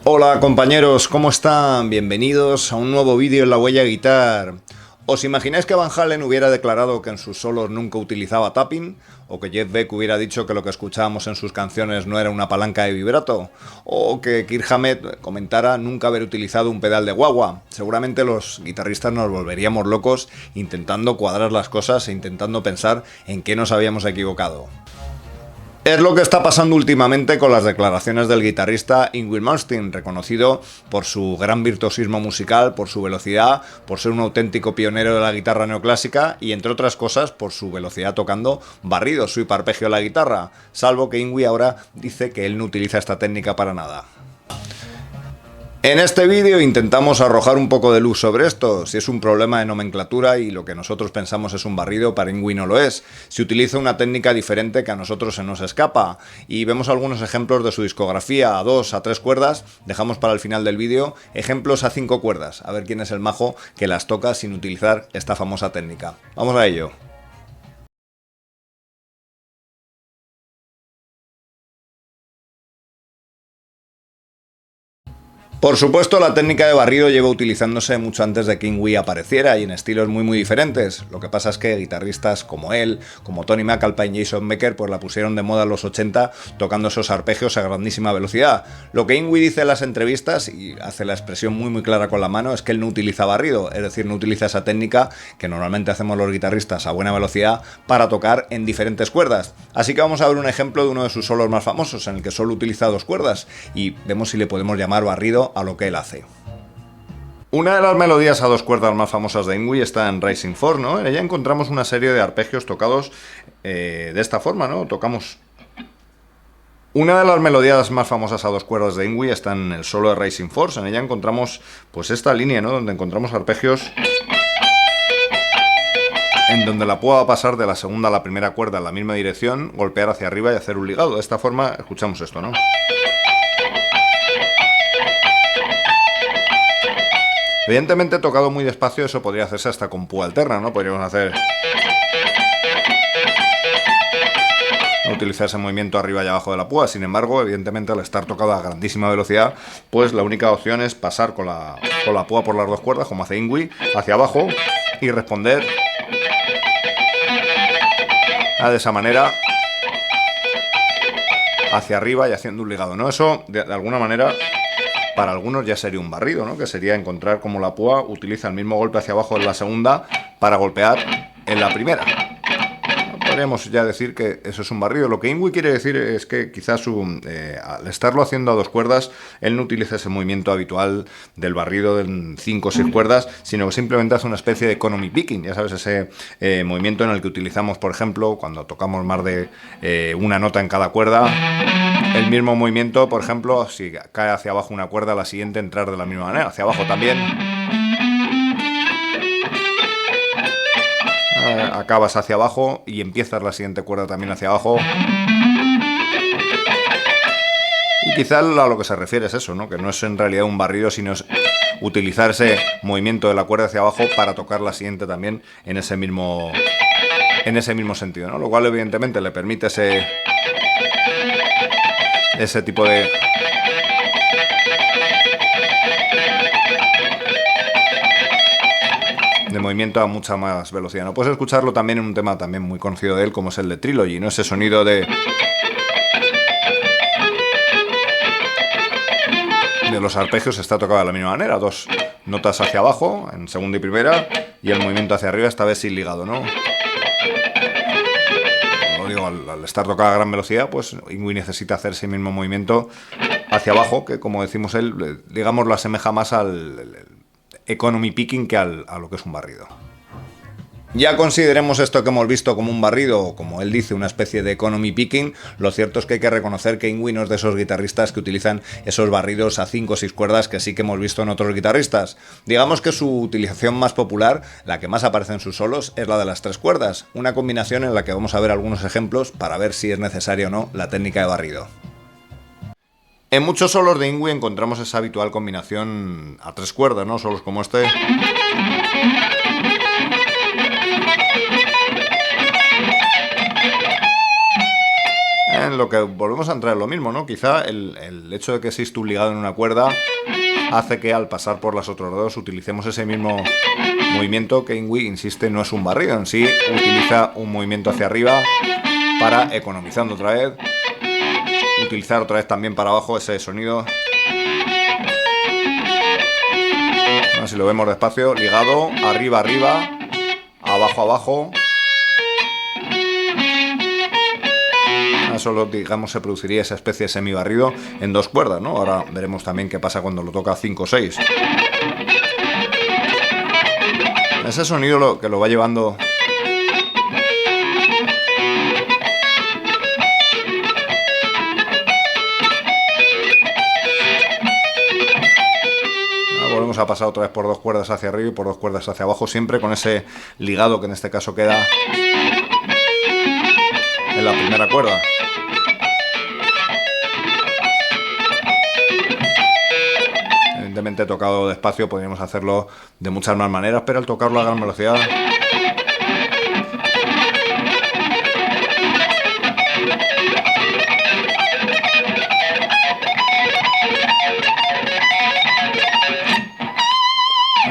Hola compañeros, ¿cómo están? Bienvenidos a un nuevo vídeo en La Huella Guitar. ¿Os imagináis que Van Halen hubiera declarado que en sus solos nunca utilizaba tapping? ¿O que Jeff Beck hubiera dicho que lo que escuchábamos en sus canciones no era una palanca de vibrato? ¿O que Kirk Hammett comentara nunca haber utilizado un pedal de guagua? Seguramente los guitarristas nos volveríamos locos intentando cuadrar las cosas e intentando pensar en qué nos habíamos equivocado. Es lo que está pasando últimamente con las declaraciones del guitarrista Yngwie Malmsteen, reconocido por su gran virtuosismo musical, por su velocidad, por ser un auténtico pionero de la guitarra neoclásica y, entre otras cosas, por su velocidad tocando barrido, sweep arpegio de la guitarra, salvo que Yngwie ahora dice que él no utiliza esta técnica para nada. En este vídeo intentamos arrojar un poco de luz sobre esto, si es un problema de nomenclatura y lo que nosotros pensamos es un barrido, para Yngwie no lo es, si utiliza una técnica diferente que a nosotros se nos escapa, y vemos algunos ejemplos de su discografía a 2, a 3 cuerdas, dejamos para el final del vídeo ejemplos a 5 cuerdas, a ver quién es el majo que las toca sin utilizar esta famosa técnica. Vamos a ello. Por supuesto, la técnica de barrido lleva utilizándose mucho antes de que Yngwie apareciera y en estilos muy diferentes. Lo que pasa es que guitarristas como él, como Tony McAlpine y Jason Becker, pues la pusieron de moda en los 80 tocando esos arpegios a grandísima velocidad. Lo que Yngwie dice en las entrevistas, y hace la expresión muy clara con la mano, es que él no utiliza barrido, es decir, no utiliza esa técnica que normalmente hacemos los guitarristas a buena velocidad para tocar en diferentes cuerdas. Así que vamos a ver un ejemplo de uno de sus solos más famosos, en el que solo utiliza 2 cuerdas, y vemos si le podemos llamar barrido a lo que él hace. Una de las melodías a 2 cuerdas más famosas de Yngwie está en Rising Force, ¿no? En ella encontramos una serie de arpegios tocados de esta forma, ¿no? Una de las melodías más famosas a 2 cuerdas de Yngwie está en el solo de Rising Force. En ella encontramos pues esta línea, ¿no? Donde encontramos arpegios en donde la púa va a pasar de la segunda a la primera cuerda en la misma dirección, golpear hacia arriba y hacer un ligado. De esta forma escuchamos esto, ¿no? Evidentemente, tocado muy despacio, eso podría hacerse hasta con púa alterna, ¿no? Podríamos utilizar ese movimiento arriba y abajo de la púa. Sin embargo, evidentemente, al estar tocado a grandísima velocidad, pues la única opción es pasar con la púa por las 2 cuerdas, como hace Yngwie, hacia abajo y responder de esa manera hacia arriba y haciendo un ligado, ¿no? Eso, de alguna manera, para algunos ya sería un barrido, ¿no? Que sería encontrar cómo la púa utiliza el mismo golpe hacia abajo en la segunda para golpear en la primera. Podríamos ya decir que eso es un barrido. Lo que Yngwie quiere decir es que quizás al estarlo haciendo a 2 cuerdas, él no utiliza ese movimiento habitual del barrido de 5 o 6 cuerdas, sino que simplemente hace una especie de economy picking, ya sabes, ese movimiento en el que utilizamos, por ejemplo, cuando tocamos más de una nota en cada cuerda, el mismo movimiento, por ejemplo, si cae hacia abajo una cuerda, la siguiente entrar de la misma manera, hacia abajo también. Acabas hacia abajo y empiezas la siguiente cuerda también hacia abajo. Y quizás a lo que se refiere es eso, ¿no? Que no es en realidad un barrido, sino es utilizar ese movimiento de la cuerda hacia abajo para tocar la siguiente también en ese mismo sentido, ¿no? Lo cual evidentemente le permite ese tipo de movimiento a mucha más velocidad, ¿no? Puedes escucharlo también en un tema también muy conocido de él, como es el de Trilogy, ¿no? Ese sonido de los arpegios está tocado de la misma manera, 2 notas hacia abajo en segunda y primera y el movimiento hacia arriba, esta vez sin ligado, ¿no? Como digo, al estar tocado a gran velocidad, pues Yngwie necesita hacer ese mismo movimiento hacia abajo, que como decimos él, digamos, lo asemeja más al economy picking que a lo que es un barrido. Ya consideremos esto que hemos visto como un barrido, o como él dice, una especie de economy picking, lo cierto es que hay que reconocer que Yngwie no es de esos guitarristas que utilizan esos barridos a 5 o 6 cuerdas que sí que hemos visto en otros guitarristas. Digamos que su utilización más popular, la que más aparece en sus solos, es la de las 3 cuerdas, una combinación en la que vamos a ver algunos ejemplos para ver si es necesaria o no la técnica de barrido. En muchos solos de Yngwie encontramos esa habitual combinación a 3 cuerdas, ¿no? Solos como este. en lo que volvemos a entrar en lo mismo, ¿no? Quizá el hecho de que existe un ligado en una cuerda hace que al pasar por las otros dos utilicemos ese mismo movimiento que Yngwie insiste no es un barrido, en sí utiliza un movimiento hacia arriba para, economizando otra vez, utilizar otra vez también para abajo ese sonido. Bueno, si lo vemos despacio, ligado, arriba, arriba, abajo, abajo. Solo, digamos, se produciría esa especie de semibarrido en dos cuerdas, ¿no? Ahora veremos también qué pasa cuando lo toca 5 o 6. Ese sonido que lo va llevando... Volvemos a pasar otra vez por dos cuerdas hacia arriba y por dos cuerdas hacia abajo, siempre con ese ligado que en este caso queda en la primera cuerda. Evidentemente, tocado despacio podríamos hacerlo de muchas más maneras, pero al tocarlo a gran velocidad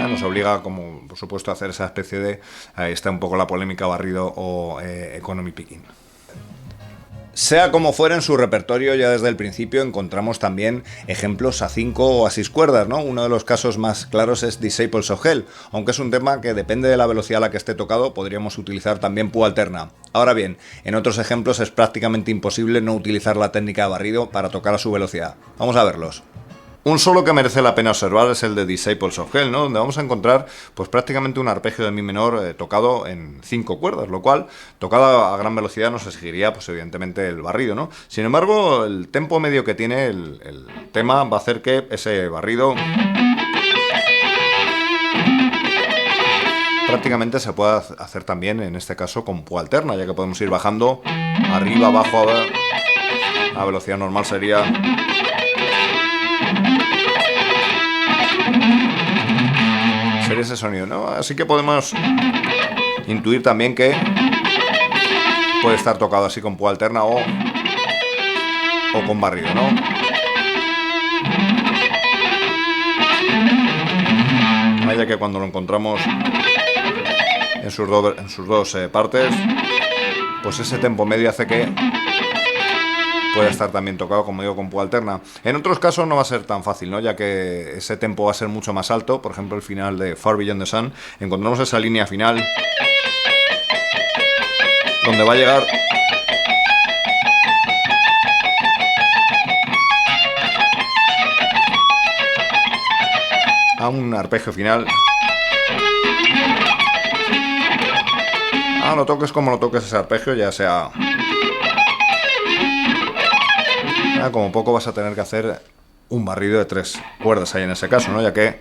nos obliga, como por supuesto, a hacer esa especie de... Ahí está un poco la polémica barrido o economy picking. Sea como fuera, en su repertorio ya desde el principio encontramos también ejemplos a 5 o a 6 cuerdas, ¿no? Uno de los casos más claros es Disciples of Hell, aunque es un tema que depende de la velocidad a la que esté tocado, podríamos utilizar también púa alterna. Ahora bien, en otros ejemplos es prácticamente imposible no utilizar la técnica de barrido para tocar a su velocidad. Vamos a verlos. Un solo que merece la pena observar es el de Disciples of Hell, ¿no? Donde vamos a encontrar pues prácticamente un arpegio de mi menor tocado en 5 cuerdas, lo cual, tocado a gran velocidad, nos exigiría pues evidentemente el barrido, ¿no? Sin embargo, el tempo medio que tiene el tema va a hacer que ese barrido prácticamente se pueda hacer también, en este caso, con púa alterna, ya que podemos ir bajando arriba, abajo, a velocidad normal sería... sería ese sonido, ¿no? Así que podemos intuir también que puede estar tocado así con púa alterna o con barrido, ¿no? Vaya que cuando lo encontramos en sus dos partes, pues ese tempo medio hace que puede estar también tocado, como digo, con púa alterna. En otros casos no va a ser tan fácil, ¿no? Ya que ese tempo va a ser mucho más alto. Por ejemplo, el final de Far Beyond the Sun, encontramos esa línea final donde va a llegar a un arpegio final. Lo toques como lo toques ese arpegio, ya sea... como poco vas a tener que hacer un barrido de 3 cuerdas ahí en ese caso, ¿no? Ya que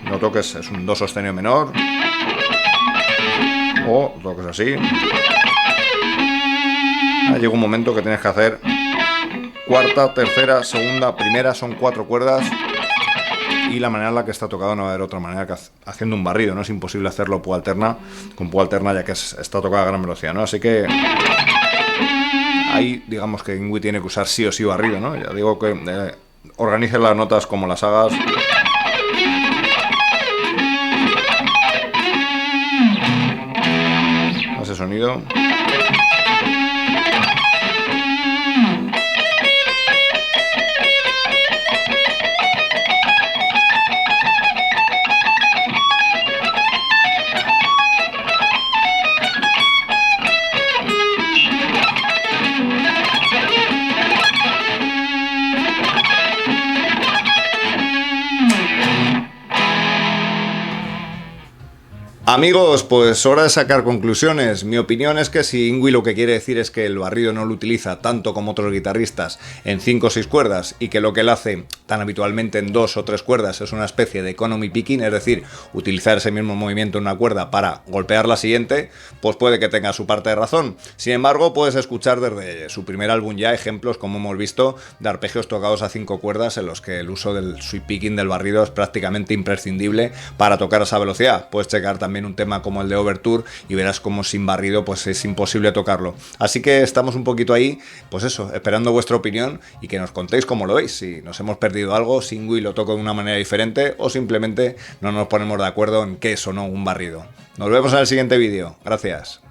no toques, es un do sostenido menor, o toques así. Llega un momento que tienes que hacer cuarta, tercera, segunda, primera, son 4 cuerdas, y la manera en la que está tocado no va a haber otra manera que haciendo un barrido, ¿no? Es imposible hacerlo púa alterna, con púa alterna, ya que está tocada a gran velocidad, ¿no? Así que ahí digamos que Yngwie tiene que usar sí o sí barrido, ¿no? Ya digo que organices las notas como las hagas. Ese sonido. Amigos, pues hora de sacar conclusiones. Mi opinión es que si Yngwie lo que quiere decir es que el barrido no lo utiliza tanto como otros guitarristas en 5 o 6 cuerdas y que lo que él hace tan habitualmente en 2 o 3 cuerdas es una especie de economy picking, es decir, utilizar ese mismo movimiento en una cuerda para golpear la siguiente, pues puede que tenga su parte de razón. Sin embargo, puedes escuchar desde su primer álbum ya ejemplos, como hemos visto, de arpegios tocados a 5 cuerdas en los que el uso del sweep picking del barrido es prácticamente imprescindible para tocar a esa velocidad. Puedes checar también también un tema como el de Overture y verás como sin barrido pues es imposible tocarlo. Así que estamos un poquito ahí, pues eso, esperando vuestra opinión y que nos contéis cómo lo veis, si nos hemos perdido algo, si Ingui lo toco de una manera diferente o simplemente no nos ponemos de acuerdo en qué es o no un barrido. Nos vemos en el siguiente vídeo. Gracias.